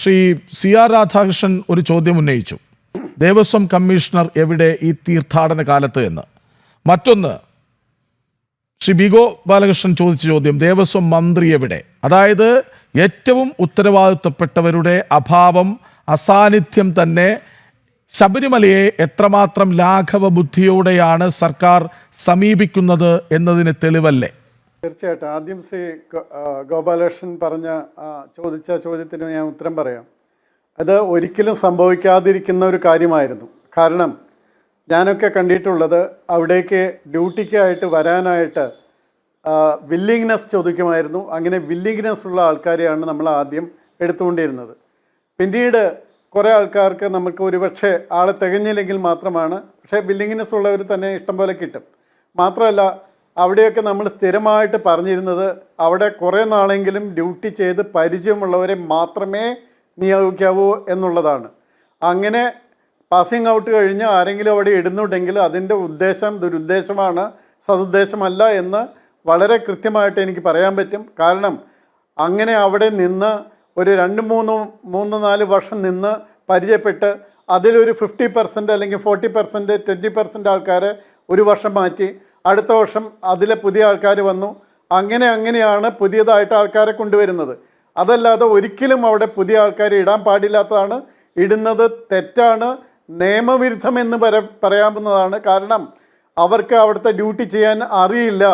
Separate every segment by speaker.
Speaker 1: Shri CR Radhakrishnan ഒരു ചോദ്യം ഉന്നയിച്ചു. ദേവസ്വം കമ്മീഷണർ എവിടെ ഈ തീർത്ഥാടന കാലത്ത് എന്ന്. മറ്റൊന്ന്, ശ്രീ ബിഗോ ബാലകൃഷ്ണൻ ചോദിച്ച ചോദ്യം, ദേവസ്വം മന്ത്രി എവിടെ? അതായത് ഏറ്റവും ഉത്തരവാദിത്വപ്പെട്ടവരുടെ അഭാവം, അസാന്നിധ്യം തന്നെ ശബരിമലയെ എത്രമാത്രം ലാഘവ ബുദ്ധിയോടെയാണ് സർക്കാർ സമീപിക്കുന്നത് എന്നതിന് തെളിവല്ലേ?
Speaker 2: തീർച്ചയായിട്ടും. ആദ്യം ശ്രീ ഗോപാലകൃഷ്ണൻ ചോദിച്ച ചോദ്യത്തിന് ഞാൻ ഉത്തരം പറയാം. അത് ഒരിക്കലും സംഭവിക്കാതിരിക്കുന്ന ഒരു കാര്യമായിരുന്നു. കാരണം ഞാനൊക്കെ കണ്ടിട്ടുള്ളത് അവിടേക്ക് ഡ്യൂട്ടിക്കായിട്ട് വരാനായിട്ട് വില്ലിങ്നെസ് ചോദിക്കുമായിരുന്നു. അങ്ങനെ വില്ലിങ്നെസ് ഉള്ള ആൾക്കാരെയാണ് നമ്മൾ ആദ്യം എടുത്തുകൊണ്ടിരുന്നത്. പിന്നീട് കുറേ ആൾക്കാർക്ക് നമുക്ക് ഒരുപക്ഷെ ആളെ തികഞ്ഞില്ലെങ്കിൽ മാത്രമാണ്, പക്ഷേ വില്ലിങ്നെസ് ഉള്ളവർ തന്നെ ഇഷ്ടം പോലെ കിട്ടും. മാത്രമല്ല അവിടെയൊക്കെ നമ്മൾ സ്ഥിരമായിട്ട് പറഞ്ഞിരുന്നത് അവിടെ കുറേ നാളെങ്കിലും ഡ്യൂട്ടി ചെയ്ത് പരിചയമുള്ളവരെ മാത്രമേ നിയോഗിക്കാവൂ എന്നുള്ളതാണ്. അങ്ങനെ പാസിംഗ് ഔട്ട് കഴിഞ്ഞ് ആരെങ്കിലും അവിടെ ഇടുന്നുണ്ടെങ്കിൽ അതിൻ്റെ ഉദ്ദേശം ദുരുദ്ദേശമാണ്, സതുദ്ദേശമല്ല എന്ന് വളരെ കൃത്യമായിട്ട് എനിക്ക് പറയാൻ പറ്റും. കാരണം അങ്ങനെ അവിടെ നിന്ന് ഒരു 2-3-4 വർഷം നിന്ന് പരിചയപ്പെട്ട് അതിലൊരു 50% അല്ലെങ്കിൽ 40%, 20% ആൾക്കാരെ ഒരു വർഷം മാറ്റി, അടുത്ത വർഷം അതിലെ പുതിയ ആൾക്കാർ വന്നു. അങ്ങനെയാണ് പുതിയതായിട്ട് ആൾക്കാരെ കൊണ്ടുവരുന്നത്. അതല്ലാതെ ഒരിക്കലും അവിടെ പുതിയ ആൾക്കാരെ ഇടാൻ പാടില്ലാത്തതാണ്. ഇടുന്നത് തെറ്റാണ്, നിയമവിരുദ്ധമെന്ന് പറയാവുന്നതാണ്. കാരണം അവർക്ക് അവിടുത്തെ ഡ്യൂട്ടി ചെയ്യാൻ അറിയില്ല,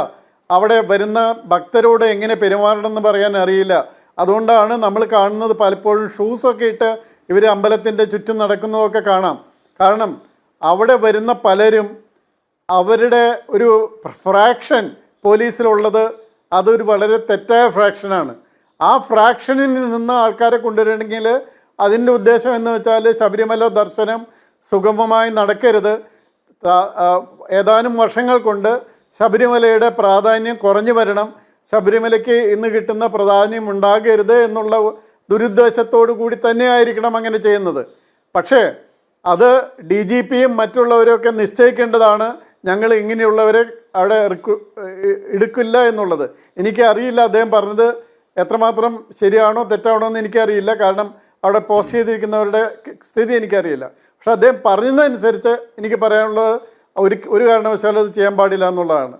Speaker 2: അവിടെ വരുന്ന ഭക്തരോട് എങ്ങനെ പെരുമാറണമെന്ന് പറയാൻ അറിയില്ല. അതുകൊണ്ടാണ് നമ്മൾ കാണുന്നത് പലപ്പോഴും ഷൂസൊക്കെ ഇട്ട് ഇവർ അമ്പലത്തിൻ്റെ ചുറ്റും നടക്കുന്നതൊക്കെ കാണാം. കാരണം അവിടെ വരുന്ന പലരും അവരുടെ ഒരു ഫ്രാക്ഷൻ പോലീസിലുള്ളത് അതൊരു വളരെ തെറ്റായ ഫ്രാക്ഷനാണ്. ആ ഫ്രാക്ഷനിൽ നിന്ന് ആൾക്കാരെ കൊണ്ടുവരണമെങ്കിൽ അതിൻ്റെ ഉദ്ദേശം എന്ന് വെച്ചാൽ ശബരിമല ദർശനം സുഗമമായി നടക്കരുത്, ഏതാനും വർഷങ്ങൾ കൊണ്ട് ശബരിമലയുടെ പ്രാധാന്യം കുറഞ്ഞു വരണം, ശബരിമലയ്ക്ക് ഇന്ന് കിട്ടുന്ന പ്രാധാന്യം ഉണ്ടാകരുത് എന്നുള്ള ദുരുദ്ദേശത്തോടു കൂടി തന്നെയായിരിക്കണം അങ്ങനെ ചെയ്യുന്നത്. പക്ഷേ അത് DGPയും മറ്റുള്ളവരൊക്കെ നിശ്ചയിക്കേണ്ടതാണ്. ഞങ്ങൾ ഇങ്ങനെയുള്ളവരെ അവിടെ എടുക്കില്ല എന്നുള്ളത്. എനിക്കറിയില്ല അദ്ദേഹം പറഞ്ഞത് എത്രമാത്രം ശരിയാണോ തെറ്റാണോ എന്ന് എനിക്കറിയില്ല. കാരണം അവിടെ പോസ്റ്റ് ചെയ്തിരിക്കുന്നവരുടെ സ്ഥിതി എനിക്കറിയില്ല. പക്ഷെ അദ്ദേഹം പറഞ്ഞതനുസരിച്ച് എനിക്ക് പറയാനുള്ളത് ഒരു കാരണവശാലും അത് ചെയ്യാൻ പാടില്ല എന്നുള്ളതാണ്.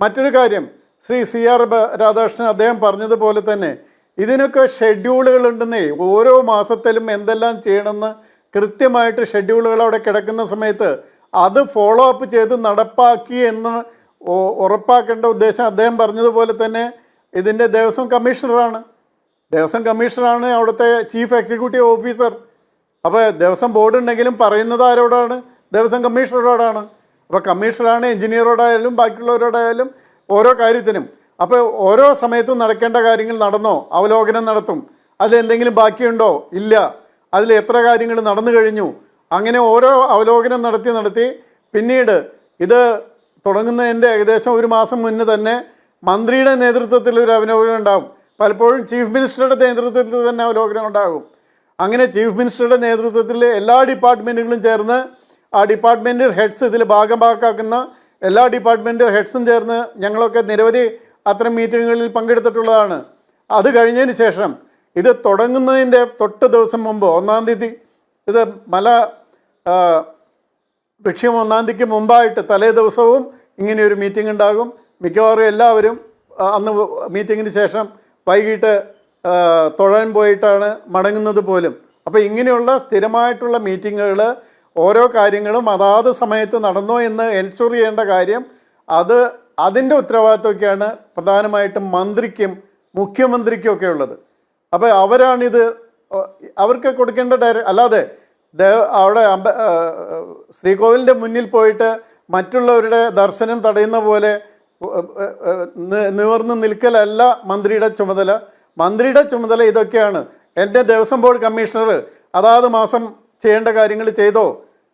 Speaker 2: മറ്റൊരു കാര്യം, ശ്രീ CR രാധാകൃഷ്ണൻ അദ്ദേഹം പറഞ്ഞതുപോലെ തന്നെ ഇതിനൊക്കെ ഷെഡ്യൂളുകളുണ്ടെന്നേ. ഓരോ മാസത്തിലും എന്തെല്ലാം ചെയ്യണമെന്ന് കൃത്യമായിട്ട് ഷെഡ്യൂളുകൾ അവിടെ കിടക്കുന്ന സമയത്ത് അത് ഫോളോ അപ്പ് ചെയ്ത് നടപ്പാക്കി എന്ന് ഉറപ്പാക്കേണ്ട ഉദ്ദേശം അദ്ദേഹം പറഞ്ഞതുപോലെ തന്നെ ഇതിൻ്റെ ദേവസ്വം കമ്മീഷണറാണ് അവിടുത്തെ ചീഫ് എക്സിക്യൂട്ടീവ് ഓഫീസർ. അപ്പോൾ ദേവസ്വം ബോർഡ് ഉണ്ടെങ്കിലും പറയുന്നത് ആരോടാണ്? ദേവസ്വം കമ്മീഷണറോടാണ്. അപ്പോൾ കമ്മീഷണറാണ് എഞ്ചിനീയറോടായാലും ബാക്കിയുള്ളവരോടായാലും ഓരോ കാര്യത്തിനും. അപ്പോൾ ഓരോ സമയത്തും നടക്കേണ്ട കാര്യങ്ങൾ നടന്നോ? അവലോകനം നടത്തും. അതിലെന്തെങ്കിലും ബാക്കിയുണ്ടോ? ഇല്ല. അതിൽ എത്ര കാര്യങ്ങൾ നടന്നു കഴിഞ്ഞു? അങ്ങനെ ഓരോ അവലോകനം നടത്തി പിന്നീട് ഇത് തുടങ്ങുന്നതിൻ്റെ ഏകദേശം ഒരു മാസം മുന്നേ തന്നെ മന്ത്രിയുടെ നേതൃത്വത്തിൽ ഒരു അവലോകനം ഉണ്ടാകും. പലപ്പോഴും ചീഫ് മിനിസ്റ്ററുടെ നേതൃത്വത്തിൽ തന്നെ അവലോകനം ഉണ്ടാകും. അങ്ങനെ ചീഫ് മിനിസ്റ്ററുടെ നേതൃത്വത്തിൽ എല്ലാ ഡിപ്പാർട്ട്മെൻറ്റുകളും ചേർന്ന് ആ ഡിപ്പാർട്ട്മെൻറ്റ് ഹെഡ്സ് ഇതിൽ ഭാഗമാക്കുന്ന എല്ലാ ഡിപ്പാർട്ട്മെൻറ്റ് ഹെഡ്സും ചേർന്ന് ഞങ്ങളൊക്കെ നിരവധി അത്തരം മീറ്റിങ്ങുകളിൽ പങ്കെടുത്തിട്ടുള്ളതാണ്. അത് കഴിഞ്ഞതിന് ശേഷം ഇത് തുടങ്ങുന്നതിൻ്റെ തൊട്ട് ദിവസം മുമ്പ് 1-ാം തീയതി, ഇത് വൃക്ഷം 1-ാം തീയതിക്ക് മുമ്പായിട്ട് തലേ ദിവസവും ഇങ്ങനെയൊരു മീറ്റിംഗ് ഉണ്ടാകും. മിക്കവാറും എല്ലാവരും അന്ന് മീറ്റിങ്ങിന് ശേഷം വൈകിട്ട് തൊഴാൻ പോയിട്ടാണ് മടങ്ങുന്നത് പോലും. അപ്പോൾ ഇങ്ങനെയുള്ള സ്ഥിരമായിട്ടുള്ള മീറ്റിങ്ങുകൾ ഓരോ കാര്യങ്ങളും അതാത് സമയത്ത് നടന്നോ എന്ന് എൻഷുർ ചെയ്യേണ്ട കാര്യം അതിൻ്റെ ഉത്തരവാദിത്വമൊക്കെയാണ് പ്രധാനമായിട്ടും മന്ത്രിക്കും മുഖ്യമന്ത്രിക്കും ഒക്കെ ഉള്ളത്. അപ്പോൾ അവരാണിത് അവർക്ക് കൊടുക്കേണ്ട അല്ലാതെ അവിടെ ശ്രീകോവിലിൻ്റെ മുന്നിൽ പോയിട്ട് മറ്റുള്ളവരുടെ ദർശനം തടയുന്ന പോലെ നിവർന്ന് നിൽക്കലല്ല മന്ത്രിയുടെ ചുമതല. മന്ത്രിയുടെ ചുമതല ഇതൊക്കെയാണ്. എൻ്റെ ദേവസ്വം ബോർഡ് കമ്മീഷണർ അതാത് മാസം ചെയ്യേണ്ട കാര്യങ്ങൾ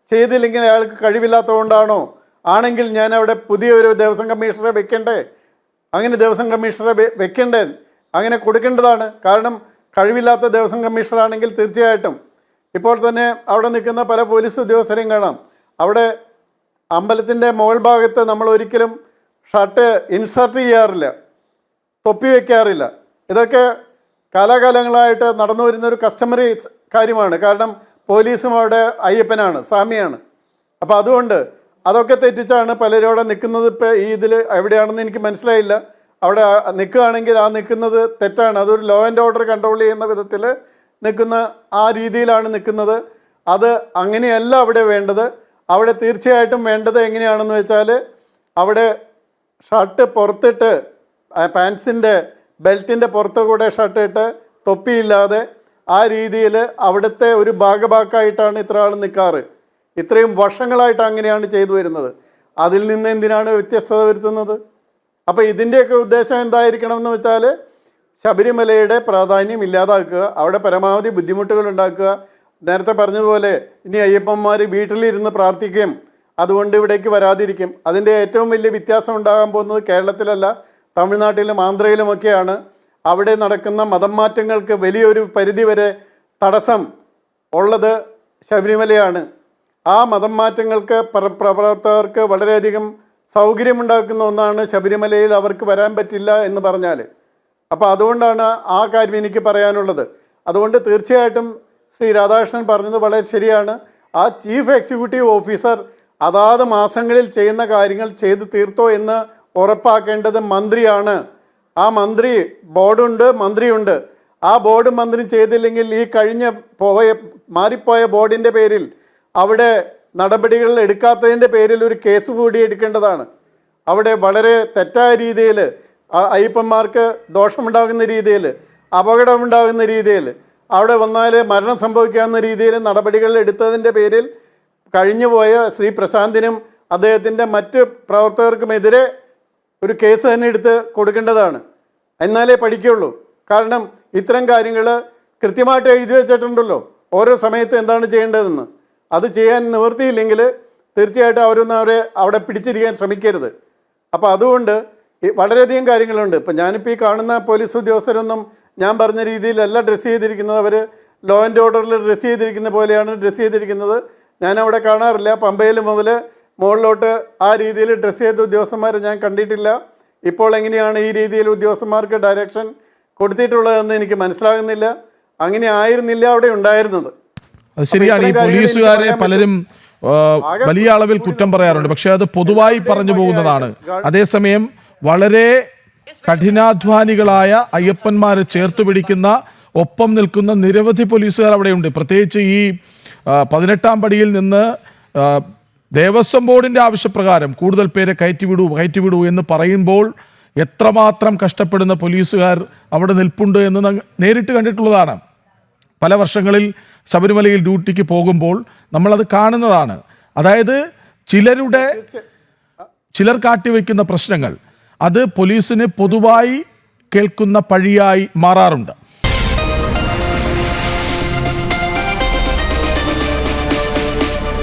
Speaker 2: ചെയ്തില്ലെങ്കിൽ അയാൾക്ക് കഴിവില്ലാത്തതുകൊണ്ടാണോ? ആണെങ്കിൽ ഞാൻ അവിടെ പുതിയൊരു ദേവസ്വം കമ്മീഷണറെ വെക്കണ്ടേ? അങ്ങനെ ദേവസ്വം കമ്മീഷണറെ വെക്കണ്ടേ? അങ്ങനെ കൊടുക്കേണ്ടതാണ്. കാരണം കഴിവില്ലാത്ത ദേവസ്വം കമ്മീഷണറാണെങ്കിൽ തീർച്ചയായിട്ടും ഇപ്പോൾ തന്നെ അവിടെ നിൽക്കുന്ന പല പോലീസ് ഉദ്യോഗസ്ഥരെയും കാണാം. അവിടെ അമ്പലത്തിൻ്റെ മുകൾ ഭാഗത്ത് നമ്മൾ ഒരിക്കലും ഷർട്ട് ഇൻസർട്ട് ചെയ്യാറില്ല, തൊപ്പി വയ്ക്കാറില്ല. ഇതൊക്കെ കാലാകാലങ്ങളായിട്ട് നടന്നു വരുന്ന ഒരു കസ്റ്റമറി കാര്യമാണ്. കാരണം പോലീസും അവിടെ അയ്യപ്പനാണ്, സ്വാമിയാണ്. അപ്പോൾ അതുകൊണ്ട് അതൊക്കെ തെറ്റിച്ചാണ് പലരും അവിടെ നിൽക്കുന്നത്. ഇപ്പോൾ ഈ ഇതിൽ എവിടെയാണെന്ന് എനിക്ക് മനസ്സിലായില്ല. അവിടെ നിൽക്കുകയാണെങ്കിൽ ആ നിൽക്കുന്നത് തെറ്റാണ്. അതൊരു ലോ ആൻഡ് ഓർഡർ കൺട്രോൾ ചെയ്യുന്ന വിധത്തിൽ നിൽക്കുന്ന ആ രീതിയിലാണ് നിൽക്കുന്നത്. അത് അങ്ങനെയല്ല അവിടെ വേണ്ടത്. അവിടെ തീർച്ചയായിട്ടും വേണ്ടത് എങ്ങനെയാണെന്ന് വെച്ചാൽ അവിടെ ഷർട്ട് പുറത്തിട്ട് പാൻസിൻ്റെ ബെൽറ്റിൻ്റെ പുറത്ത് കൂടെ ഷർട്ട് ഇട്ട് തൊപ്പിയില്ലാതെ ആ രീതിയിൽ അവിടുത്തെ ഒരു ഭാഗഭാക്കായിട്ടാണ് ഇത്ര ആൾ നിൽക്കാറ്. ഇത്രയും വർഷങ്ങളായിട്ട് അങ്ങനെയാണ് ചെയ്തു വരുന്നത്. അതിൽ നിന്ന് എന്തിനാണ് വ്യത്യസ്തത വരുത്തുന്നത്? അപ്പോൾ ഇതിൻ്റെയൊക്കെ ഉദ്ദേശം എന്തായിരിക്കണം എന്ന് വെച്ചാൽ ശബരിമലയുടെ പ്രാധാന്യം ഇല്ലാതാക്കുക, അവിടെ പരമാവധി ബുദ്ധിമുട്ടുകൾ ഉണ്ടാക്കുക. നേരത്തെ പറഞ്ഞതുപോലെ ഇനി അയ്യപ്പന്മാർ വീട്ടിലിരുന്ന് പ്രാർത്ഥിക്കും, അതുകൊണ്ട് ഇവിടേക്ക് വരാതിരിക്കും. അതിൻ്റെ ഏറ്റവും വലിയ വ്യത്യാസം ഉണ്ടാകാൻ പോകുന്നത് കേരളത്തിലല്ല, തമിഴ്നാട്ടിലും ആന്ധ്രയിലുമൊക്കെയാണ്. അവിടെ നടക്കുന്ന മതം മാറ്റങ്ങൾക്ക് വലിയൊരു പരിധിവരെ തടസ്സം ഉള്ളത് ശബരിമലയാണ്. ആ മതം മാറ്റങ്ങൾക്ക് പ്രവർത്തകർക്ക് വളരെയധികം സൗകര്യമുണ്ടാക്കുന്ന ഒന്നാണ് ശബരിമലയിൽ അവർക്ക് വരാൻ പറ്റില്ല എന്ന് പറഞ്ഞാൽ. അപ്പോൾ അതുകൊണ്ടാണ് ആ കാര്യം എനിക്ക് പറയാനുള്ളത്. അതുകൊണ്ട് തീർച്ചയായിട്ടും ശ്രീ രാധാകൃഷ്ണൻ പറഞ്ഞത് വളരെ ശരിയാണ്. ആ ചീഫ് എക്സിക്യൂട്ടീവ് ഓഫീസർ അതാത് മാസങ്ങളിൽ ചെയ്യുന്ന കാര്യങ്ങൾ ചെയ്ത് തീർത്തോ എന്ന് ഉറപ്പാക്കേണ്ടത് മന്ത്രിയാണ്. ആ മന്ത്രി ബോർഡുണ്ട്, മന്ത്രിയുണ്ട്. ആ ബോർഡ് മന്ത്രി ചെയ്തില്ലെങ്കിൽ ഈ മാറിപ്പോയ ബോർഡിൻ്റെ പേരിൽ അവിടെ നടപടികൾ എടുക്കാത്തതിൻ്റെ പേരിൽ ഒരു കേസ് കൂടി എടുക്കേണ്ടതാണ്. അവിടെ വളരെ തെറ്റായ രീതിയിൽ അയ്യപ്പന്മാർക്ക് ദോഷമുണ്ടാകുന്ന രീതിയിൽ, അപകടമുണ്ടാകുന്ന രീതിയിൽ, അവിടെ വന്നാൽ മരണം സംഭവിക്കാവുന്ന രീതിയിൽ നടപടികൾ എടുത്തതിൻ്റെ പേരിൽ കഴിഞ്ഞുപോയ ശ്രീ പ്രശാന്തിനും അദ്ദേഹത്തിൻ്റെ മറ്റ് പ്രവർത്തകർക്കുമെതിരെ ഒരു കേസ് തന്നെ എടുത്ത് കൊടുക്കേണ്ടതാണ്. എന്നാലേ പഠിക്കുകയുള്ളൂ. കാരണം ഇത്തരം കാര്യങ്ങൾ കൃത്യമായിട്ട് എഴുതി വെച്ചിട്ടുണ്ടല്ലോ ഓരോ സമയത്ത് എന്താണ് ചെയ്യേണ്ടതെന്ന്. അത് ചെയ്യാൻ നിവൃത്തിയില്ലെങ്കിൽ തീർച്ചയായിട്ടും അവരെ അവിടെ പിടിച്ചിരിക്കാൻ ശ്രമിക്കരുത്. അപ്പോൾ അതുകൊണ്ട് വളരെയധികം കാര്യങ്ങളുണ്ട്. ഇപ്പം ഞാനിപ്പോൾ ഈ കാണുന്ന പോലീസ് ഉദ്യോഗസ്ഥരൊന്നും ഞാൻ പറഞ്ഞ രീതിയിലല്ല ഡ്രസ്സ് ചെയ്തിരിക്കുന്നത്. അവർ ലോ ആൻഡ് ഓർഡറിൽ ഡ്രസ്സ് ചെയ്തിരിക്കുന്ന പോലെയാണ് ഡ്രസ്സ് ചെയ്തിരിക്കുന്നത്. ഞാനവിടെ കാണാറില്ല. പമ്പയിൽ മുതൽ മുകളിലോട്ട് ആ രീതിയിൽ ഡ്രസ്സ് ചെയ്ത ഉദ്യോഗസ്ഥന്മാരെ ഞാൻ കണ്ടിട്ടില്ല. ഇപ്പോൾ എങ്ങനെയാണ് ഈ രീതിയിൽ ഉദ്യോഗസ്ഥന്മാർക്ക് ഡയറക്ഷൻ കൊടുത്തിട്ടുള്ളതെന്ന് എനിക്ക് മനസ്സിലാകുന്നില്ല. അങ്ങനെ ആയിരുന്നില്ല അവിടെ ഉണ്ടായിരുന്നത്.
Speaker 1: അത് ശരിയാണ്. ഈ പോലീസുകാരെ പലരും വലിയ അളവിൽ കുറ്റം പറയാറുണ്ട്, പക്ഷെ അത് പൊതുവായി പറഞ്ഞു പോകുന്നതാണ്. അതേസമയം വളരെ കഠിനാധ്വാനികളായ അയ്യപ്പന്മാരെ ചേർത്ത് പിടിക്കുന്ന, ഒപ്പം നിൽക്കുന്ന നിരവധി പോലീസുകാർ അവിടെയുണ്ട്. പ്രത്യേകിച്ച് ഈ 18-ാം പടിയിൽ നിന്ന് ദേവസ്വം ബോർഡിൻ്റെ ആവശ്യപ്രകാരം കൂടുതൽ പേരെ കയറ്റിവിടൂ എന്ന് പറയുമ്പോൾ എത്രമാത്രം കഷ്ടപ്പെടുന്ന പോലീസുകാർ അവിടെ നിൽപ്പുണ്ട് എന്ന് നേരിട്ട് കണ്ടിട്ടുള്ളതാണ്. പല വർഷങ്ങളിൽ ശബരിമലയിൽ ഡ്യൂട്ടിക്ക് പോകുമ്പോൾ നമ്മളത് കാണുന്നതാണ്. അതായത് ചിലർ കാട്ടിവെക്കുന്ന പ്രശ്നങ്ങൾ അത് പോലീസിന് പൊതുവായി കേൾക്കുന്ന പഴിയായി മാറാറുണ്ട്.